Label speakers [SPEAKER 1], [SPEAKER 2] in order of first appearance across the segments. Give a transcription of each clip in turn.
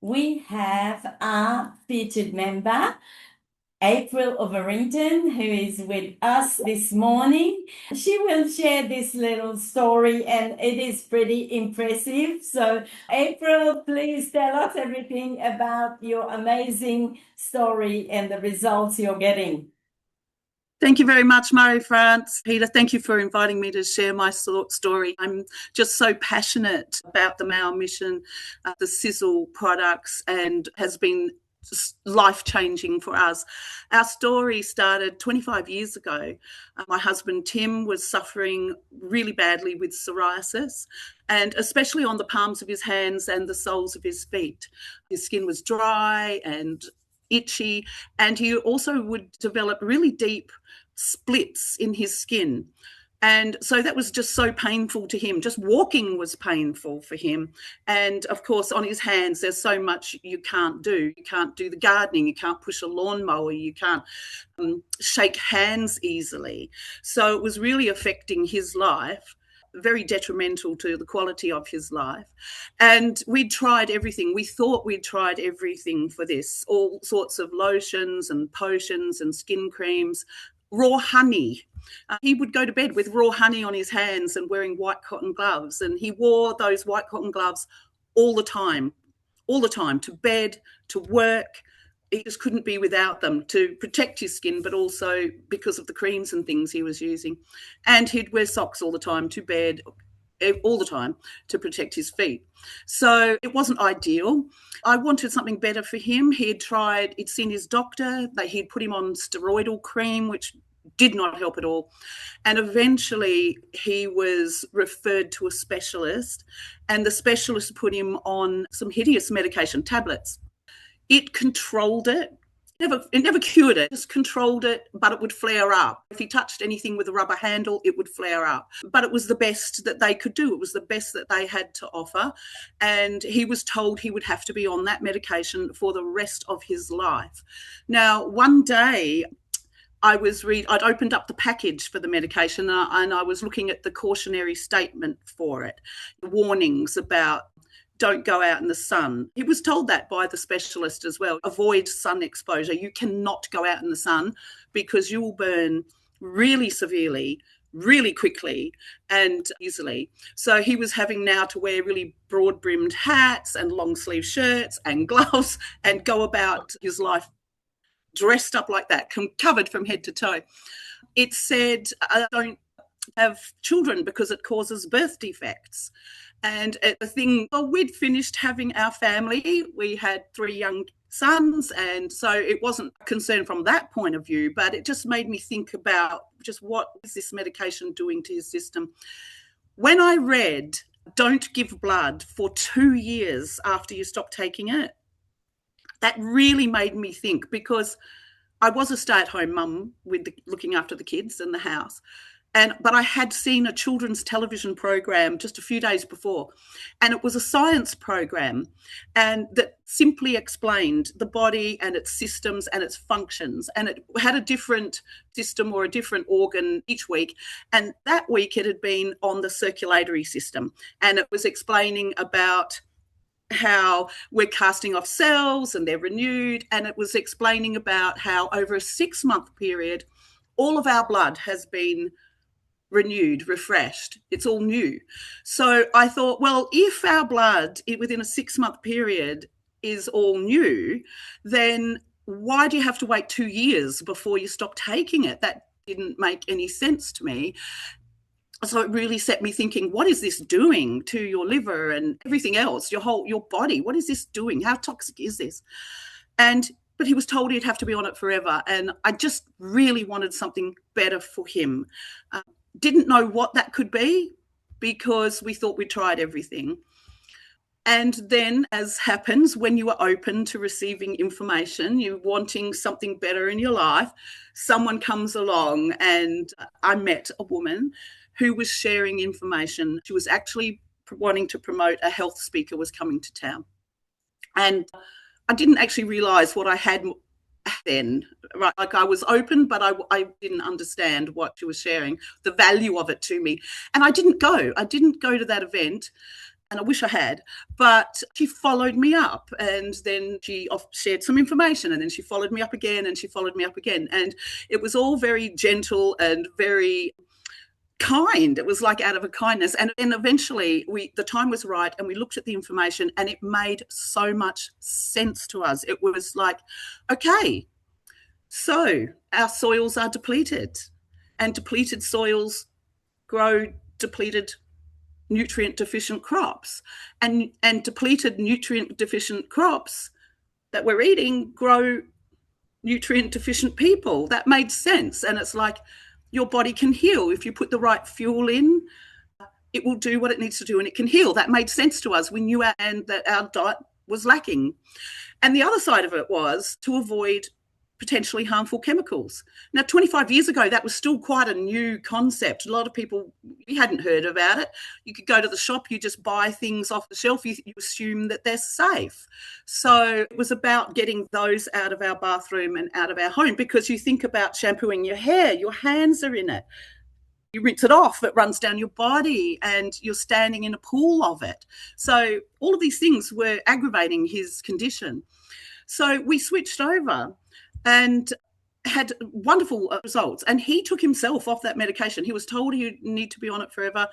[SPEAKER 1] we have a featured member, April Overington, who is with us this morning. She will share this little story, and it is pretty impressive. So, April, please tell us everything about your amazing story and the results you're getting.
[SPEAKER 2] Thank you very much, Marie-France. Peter, thank you for inviting me to share my story. I'm just so passionate about the Mower mission, the Sisel products, and has been life-changing for us. Our story started 25 years ago. My husband, Tim, was suffering really badly with psoriasis, and especially on the palms of his hands and the soles of his feet. His skin was dry and itchy, and he also would develop really deep splits in his skin. And so that was just so painful to him. Just walking was painful for him. And of course, on his hands, there's so much you can't do. You can't do the gardening. You can't push a lawnmower. You can't shake hands easily. So it was really affecting his life, very detrimental to the quality of his life. And we'd tried everything. We thought we'd tried everything for this, all sorts of lotions and potions and skin creams, raw honey. He would go to bed with raw honey on his hands and wearing white cotton gloves. And he wore those white cotton gloves all the time, to bed, to work. He just couldn't be without them to protect his skin, but also because of the creams and things he was using. And he'd wear socks all the time to bed, all the time, to protect his feet. So it wasn't ideal. I wanted something better for him. He'd seen his doctor, he'd put him on steroidal cream, which did not help at all. And eventually he was referred to a specialist, and the specialist put him on some hideous medication, tablets. It controlled it. It never cured it, just controlled it, but it would flare up. If he touched anything with a rubber handle, it would flare up. But it was the best that they could do. It was the best that they had to offer. And he was told he would have to be on that medication for the rest of his life. Now, one day, I'd opened up the package for the medication and I was looking at the cautionary statement for it, the warnings about don't go out in the sun. He was told that by the specialist as well. Avoid sun exposure. You cannot go out in the sun because you will burn really severely, really quickly and easily. So he was having now to wear really broad-brimmed hats and long-sleeve shirts and gloves and go about his life dressed up like that, covered from head to toe. It said, don't have children because it causes birth defects. And the thing, we'd finished having our family. We had 3 young sons, and so it wasn't a concern from that point of view, but it just made me think about just what is this medication doing to your system. When I read, don't give blood for 2 years after you stop taking it, that really made me think, because I was a stay-at-home mum with looking after the kids and the house. But I had seen a children's television program just a few days before, and it was a science program, and that simply explained the body and its systems and its functions, and it had a different system or a different organ each week. And that week it had been on the circulatory system, and it was explaining about how we're casting off cells and they're renewed, and it was explaining about how over a 6-month period all of our blood has been renewed, refreshed. It's all new. So I thought, well, if our blood within a 6-month period is all new, then why do you have to wait 2 years before you stop taking it? That didn't make any sense to me. So it really set me thinking, what is this doing to your liver and everything else, your body? What is this doing? How toxic is this? But he was told he'd have to be on it forever. And I just really wanted something better for him. Didn't know what that could be because we thought we tried everything. And then, as happens when you are open to receiving information, you're wanting something better in your life, someone comes along, and I met a woman who was sharing information. She was actually wanting to promote a health speaker was coming to town. And I didn't actually realise what I had then, right? Like, I was open, but I didn't understand what she was sharing, the value of it to me. And I didn't go to that event. and I wish I had, but she followed me up, and then she shared some information, and then she followed me up again, and she followed me up again. And it was all very gentle and very kind. It was like out of a kindness. And then eventually the time was right, and we looked at the information, and it made so much sense to us. It was like, okay, so our soils are depleted, and depleted soils grow depleted nutrient deficient crops, and depleted nutrient deficient crops that we're eating grow nutrient deficient people. That made sense. And it's like, your body can heal if you put the right fuel in. It will do what it needs to do, and it can heal. That made sense to us. We knew that our diet was lacking. And the other side of it was to avoid potentially harmful chemicals. Now, 25 years ago, that was still quite a new concept. A lot of people, we hadn't heard about it. You could go to the shop, you just buy things off the shelf, you assume that they're safe. So it was about getting those out of our bathroom and out of our home, because you think about shampooing your hair, your hands are in it. You rinse it off, it runs down your body, and you're standing in a pool of it. So all of these things were aggravating his condition. So we switched over and had wonderful results. And he took himself off that medication. He was told he'd need to be on it forever,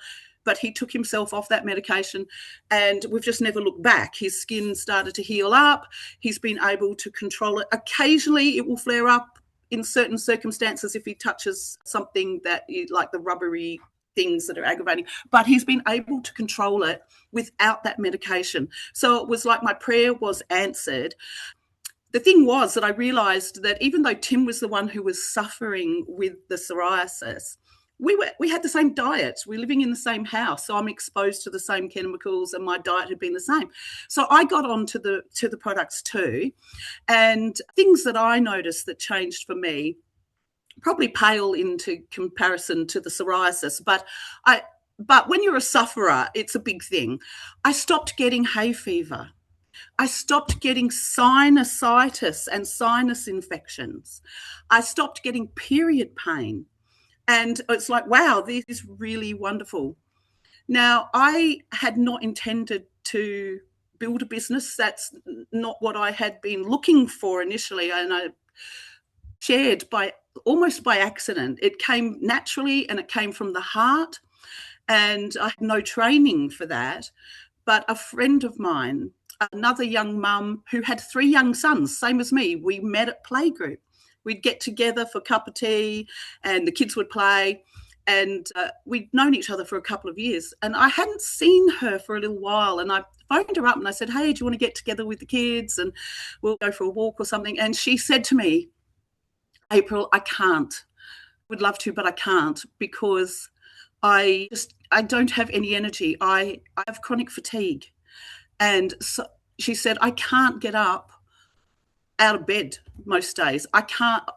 [SPEAKER 2] but he took himself off that medication, and we've just never looked back. His skin started to heal up. He's been able to control it. Occasionally it will flare up in certain circumstances if he touches something that like the rubbery things that are aggravating, but he's been able to control it without that medication. So it was like my prayer was answered. The thing was that I realised that even though Tim was the one who was suffering with the psoriasis, we had the same diet. We're living in the same house, so I'm exposed to the same chemicals, and my diet had been the same. So I got on to the products too, and things that I noticed that changed for me probably pale into comparison to the psoriasis, but when you're a sufferer, it's a big thing. I stopped getting hay fever. I stopped getting sinusitis and sinus infections. I stopped getting period pain. And it's like, wow, this is really wonderful. Now, I had not intended to build a business. That's not what I had been looking for initially. And I shared almost by accident. It came naturally, and it came from the heart. And I had no training for that. But a friend of mine, another young mum who had 3 young sons, same as me, we met at playgroup. We'd get together for a cup of tea, and the kids would play, and we'd known each other for a couple of years. And I hadn't seen her for a little while, and I phoned her up and I said, hey, do you want to get together with the kids and we'll go for a walk or something? And she said to me, April, I can't. I would love to, but I can't, because I don't have any energy. I have chronic fatigue. And so she said, I can't get up out of bed most days.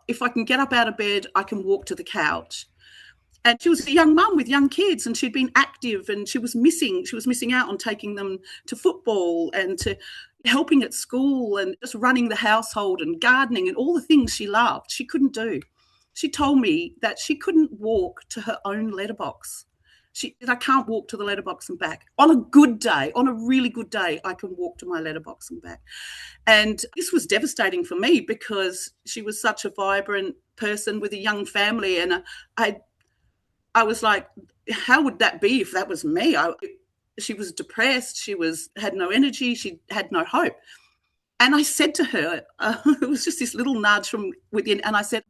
[SPEAKER 2] If I can get up out of bed, I can walk to the couch. And she was a young mum with young kids, and she'd been active, and she was missing out on taking them to football and to helping at school and just running the household and gardening and all the things she loved. She couldn't do. She told me that she couldn't walk to her own letterbox. She said, I can't walk to the letterbox and back. On a good day, on a really good day, I can walk to my letterbox and back. And this was devastating for me, because she was such a vibrant person with a young family. And I was like, how would that be if that was me? She was depressed. She had no energy. She had no hope. And I said to her, it was just this little nudge from within. And I said,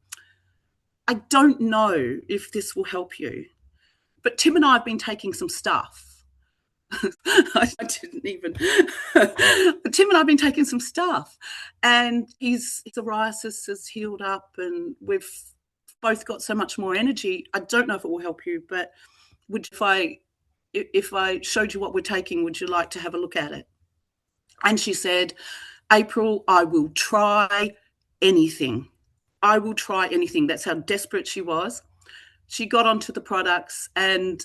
[SPEAKER 2] I don't know if this will help you, but Tim and I have been taking some stuff. I didn't even. Tim and I have been taking some stuff, and his psoriasis has healed up, and we've both got so much more energy. I don't know if it will help you, but if I showed you what we're taking, would you like to have a look at it? And she said, April, I will try anything. I will try anything. That's how desperate she was. She got onto the products, and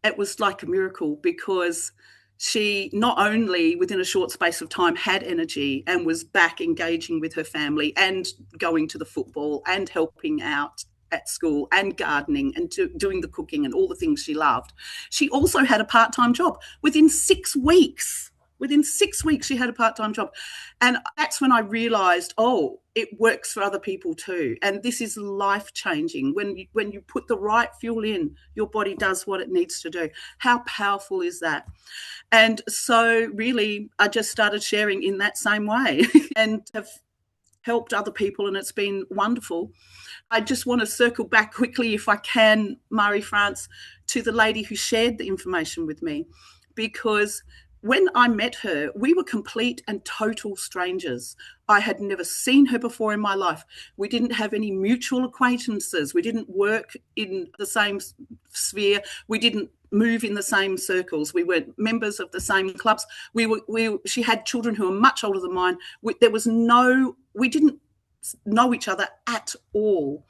[SPEAKER 2] it was like a miracle, because she not only within a short space of time had energy and was back engaging with her family and going to the football and helping out at school and gardening and doing the cooking and all the things she loved. She also had a part-time job. Within 6 weeks, she had a part-time job. And that's when I realised, oh, it works for other people too. And this is life-changing. When you put the right fuel in, your body does what it needs to do. How powerful is that? And so really, I just started sharing in that same way and have helped other people, and it's been wonderful. I just want to circle back quickly, if I can, Marie-France, to the lady who shared the information with me, because when I met her, we were complete and total strangers. I had never seen her before in my life. We didn't have any mutual acquaintances. We didn't work in the same sphere. We didn't move in the same circles. We weren't members of the same clubs. She had children who were much older than mine. We didn't know each other at all.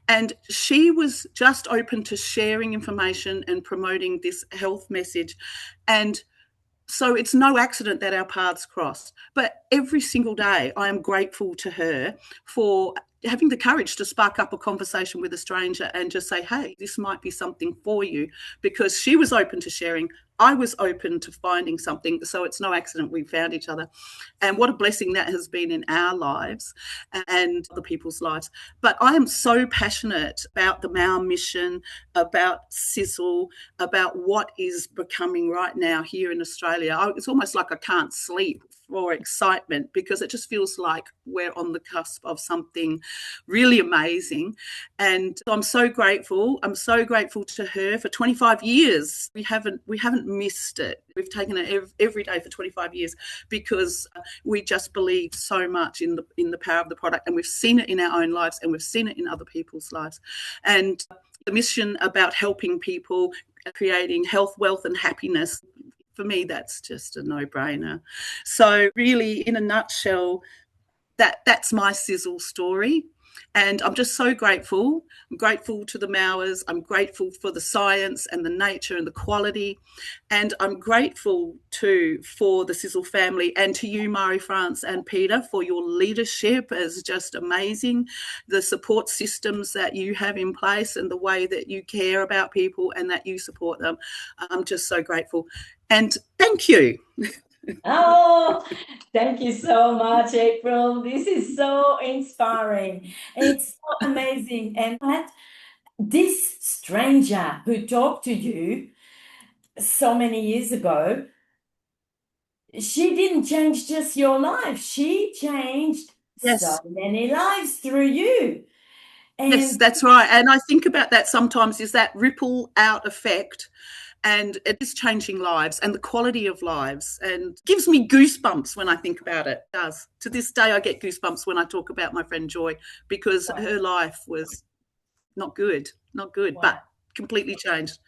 [SPEAKER 2] And she was just open to sharing information and promoting this health message. And so it's no accident that our paths crossed. But every single day, I am grateful to her for having the courage to spark up a conversation with a stranger and just say, hey, this might be something for you, because she was open to sharing. I was open to finding something. So it's no accident we found each other. And what a blessing that has been in our lives and other people's lives. But I am so passionate about the Mower mission, about Sisel, about what is becoming right now here in Australia. It's almost like I can't sleep for excitement, because it just feels like we're on the cusp of something really amazing. And I'm so grateful. I'm so grateful to her for 25 years. We haven't missed it. We've taken it every day for 25 years, because we just believe so much in the power of the product, and we've seen it in our own lives and we've seen it in other people's lives. And the mission about helping people, creating health, wealth and happiness, for me, that's just a no-brainer. So really, in a nutshell, that's my Sisel story. And I'm just so grateful. I'm grateful to the Mowers. I'm grateful for the science and the nature and the quality. And I'm grateful too for the Sisel family, and to you, Marie-France and Peter, for your leadership is just amazing. The support systems that you have in place and the way that you care about people and that you support them. I'm just so grateful. And thank you.
[SPEAKER 1] Oh, thank you so much, April. This is so inspiring. It's so amazing. And this stranger who talked to you so many years ago, she didn't change just your life. She changed so many lives through you. And
[SPEAKER 2] yes, that's right. And I think about that sometimes, is that ripple out effect. And it is changing lives and the quality of lives, and gives me goosebumps when I think about it. It does. To this day, I get goosebumps when I talk about my friend Joy, because her life was not good, but completely changed.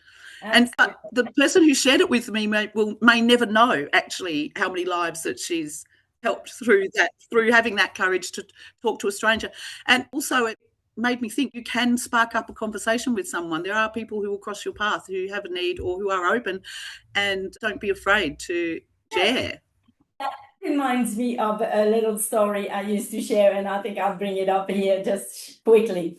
[SPEAKER 2] But the person who shared it with me may never know actually how many lives that she's helped through having that courage to talk to a stranger. And also it made me think, you can spark up a conversation with someone. There are people who will cross your path who have a need or who are open, and don't be afraid to share.
[SPEAKER 1] That reminds me of a little story I used to share, and I think I'll bring it up here just quickly.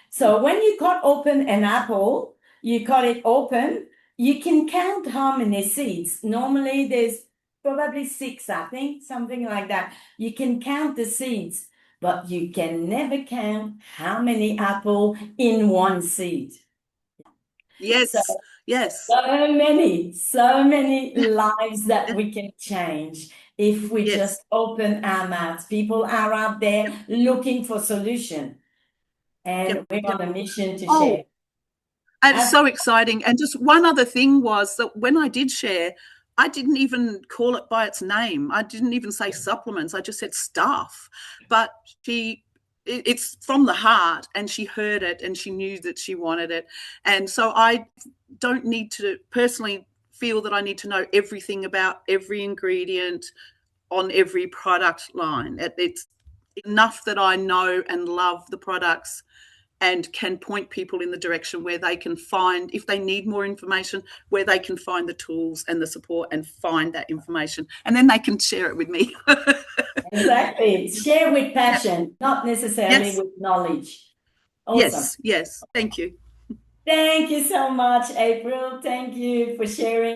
[SPEAKER 1] So when you cut open an apple, you cut it open, you can count how many seeds. Normally there's probably 6, I think, something like that. You can count the seeds, but you can never count how many apples in one seed.
[SPEAKER 2] Yes, yes.
[SPEAKER 1] So many lives that we can change if we just open our mouths. People are out there looking for solution, and we're on a mission to share.
[SPEAKER 2] And it's so exciting. And just one other thing was that when I did share, I didn't even call it by its name. I didn't even say supplements. I just said stuff. But it's from the heart, and she heard it and she knew that she wanted it. And so I don't need to personally feel that I need to know everything about every ingredient on every product line. It's enough that I know and love the products and can point people in the direction where they can find, if they need more information, where they can find the tools and the support and find that information. And then they can share it with me.
[SPEAKER 1] Exactly. Share with passion, not necessarily with knowledge. Awesome.
[SPEAKER 2] Yes. Thank you.
[SPEAKER 1] Thank you so much, April. Thank you for sharing.